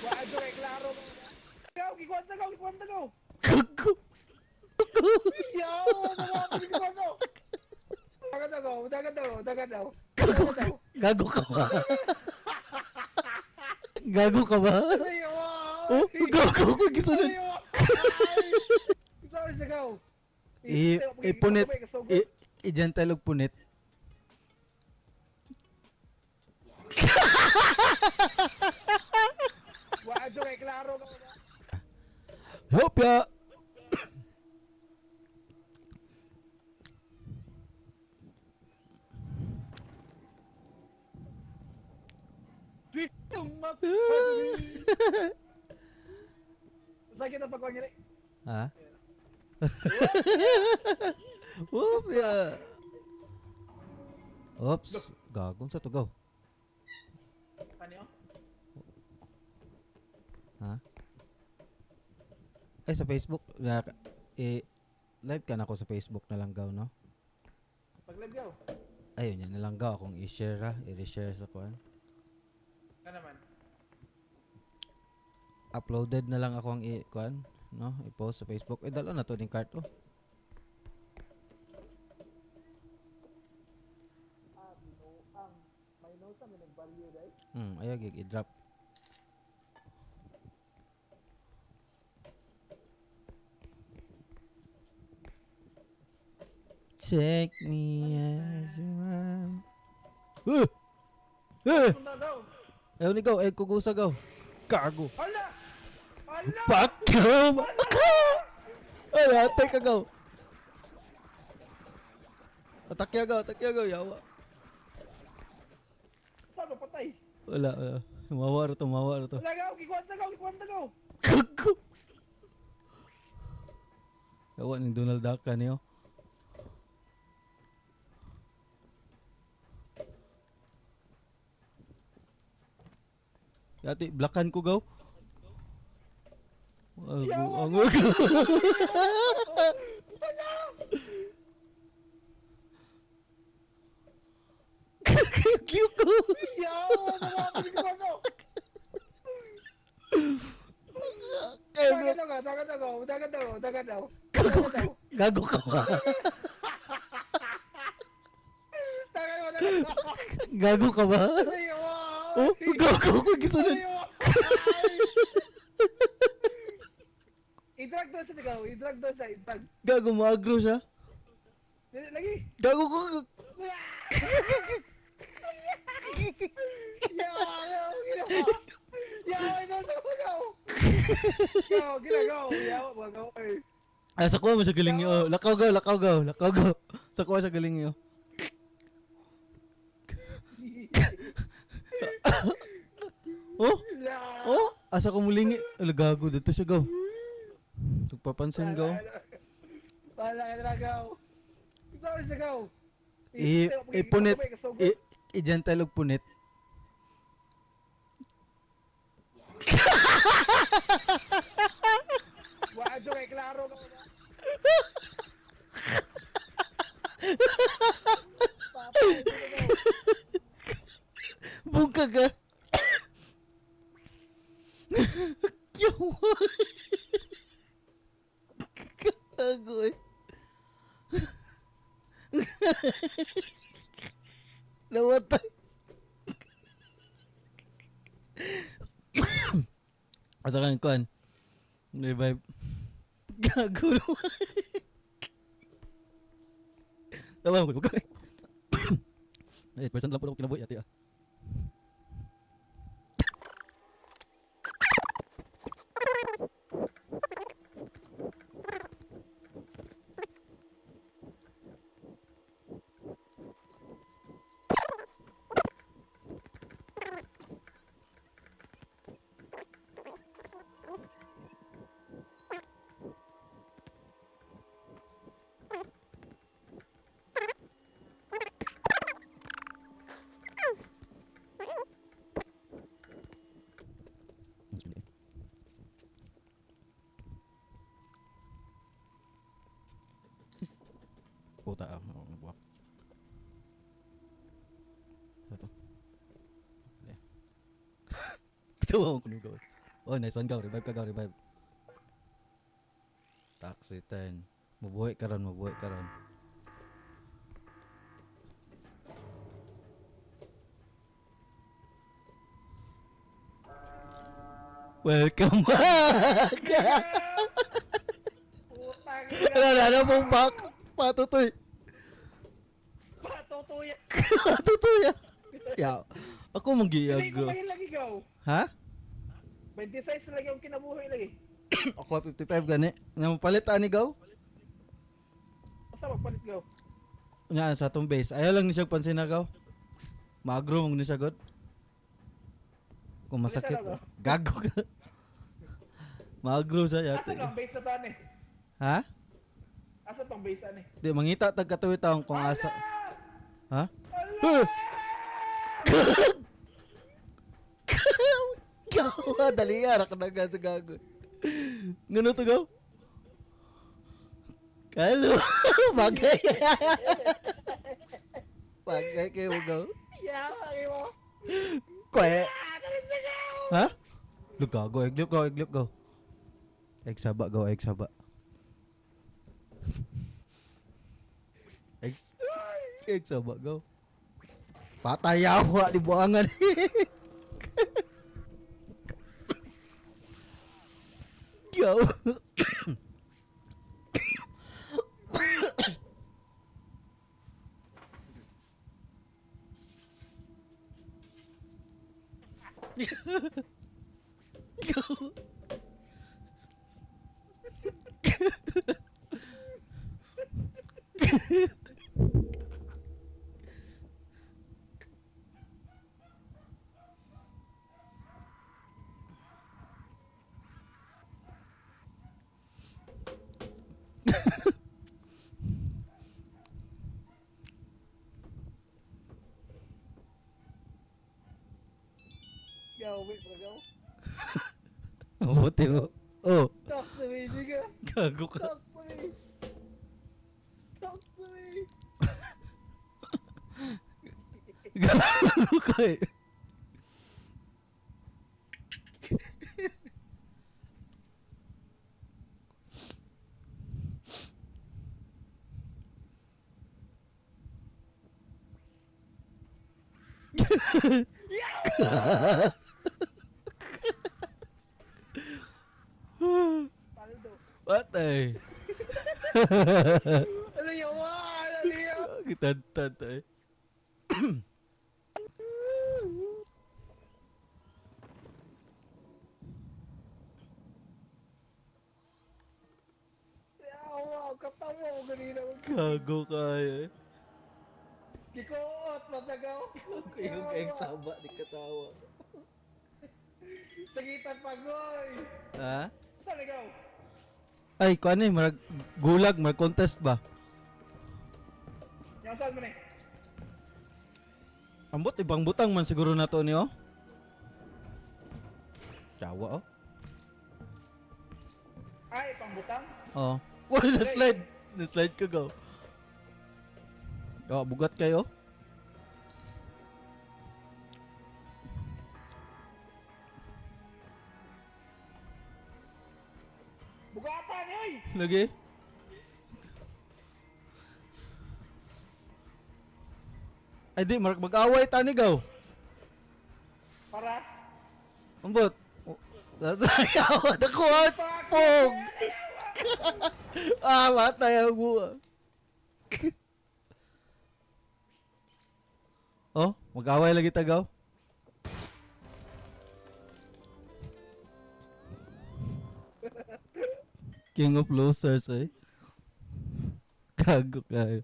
Wadyo kay klaro mo. Ikaw, gikwanta ko, gikwanta ko. Gago. Yaw, mga gikwanta ko. Dagat ako, dagat ako, dagat ako. Gago ka. Gago ka ba? Gago ka ba? Ayaw, Oh, gago ko gisunod. ayaw. Sorry, sigaw. Punit. I-gentle og punit. Wadyo kay klaro mo. Hopya. Sakit ang pagkwangyari. Ha? Hopya. Oops. Gagong sa tugaw. Ano? Ha? Ay, sa Facebook. Live ka na ako sa Facebook na langgaw, no? Paglagyaw. Ayun yan, nalanggaw akong i-share ha. I-reshare sa kuan. Ka naman. Uploaded na lang ako ang kuan, no? I-post sa Facebook. Dalo na to ning cart, oh. Binuang. May note sa nag-value, guys. Ayaw gig i-drop. Take me as you are. Punta daw. Ayaw ni gaw, kugusa gaw. Kago. Hala! Hala! Pakam! Ay, atay ka gaw. Atakya gaw, yawa. Saan ba patay? Wala. Mawa ro to. Wala gaw, gikwanta ko. Kago. Yawa ni Donald Duck niyo. Yati, blakan ko gaw. Ang cute ko. Yaw, mga gikwanta ko. Dagat ako. Gago ka ba? Gago ka ba? Oh, gago ko gisunod. I-drag doon sa tigaw, i-drag. Gago mo agro siya. Lagi. Gago ko. Sa kuha mo sa galing niyo. Lakaw gaw. Sa kuha sa galing niyo. Oh, asa ko mulingi. Gago dito siya gaw. Tugpapansin gaw. Wala ka na gaw. Sorry siya gaw. Punit. I-gentle og punit. Wadyo kay klaro ka. Buka ka. Kiyawa. Gago eh. Nawatay. Asa kan kuan? Revive. Gago. Tawa mo ko. Percent lang po ako kinabuhi ati ah. Puta ah, ako nabuwak. Ito. Tuwa ko nugaw. Oh, nice one, gaw. Revive ka, gaw. Revive. Taxi 10. Mabuhay ka ron, mabuhay ka ron. Welcome back! Putang Wala mong back. Patutoy. Patutuya. Patutoy. Ya. Ako mong Hindi ko giyagro. mahil lagi gaw. Ha? 26 lagi ang kinabuhi lagi. Ako 55 gani. Nga mapalit ani gaw? Basta magpalit gaw. Nya sa atong base. Ayaw lang ni siya pansin na gaw. Maagro mong ni siya god. Kung masakit. Palit na, gaw. Gago ka. Maagro sa Asa yate. ang base na tan eh? Ha? Asa tong base ani? Di mangita tag katuwi taong kung asa. Ha? Ala! Gawa dali ara ka naga sa gago. Ngano to gaw? Kalo. Bagay. Bagay kayo gaw. Yawa mo. Kwe. Kalit na gaw. Ha? Lugago, iglip go. Egg saba go, egg saba. Egg saba go. Patayawa di buangan. Yo. Yo. Gaw, wait pa gaw. Mabuti mo. Oh, Talk to me, nigga. gago ka. Talk to me. Talk to me. Gago ka eh. Paldo. What eh? Ano yawa? Ano yawa? Kitad eh. Yawa, katawa ko ganina. Gago ka eh. Kikoot, matagaw. Yung egg saba di katawa. Sagitan pagoy. Ha? Saan ikaw? Ay, kuan eh, marag gulag, marag contest ba? Yung saan mo na eh? Ambot ibang butang man siguro na to niyo. Chawa oh. Ay, pangbutang? Oh. Wah, na-slide. Na-slide ka go. Oh, bugat kayo. Bugatan, oy! Lagi. Ay di, marag mag-away tani gaw. Para? Ambot. Nasayaw. Nakuha. Pog. Ah, matay ang buwa. Oh, mag-away lagi tagaw. King of losers eh. Gago kayo.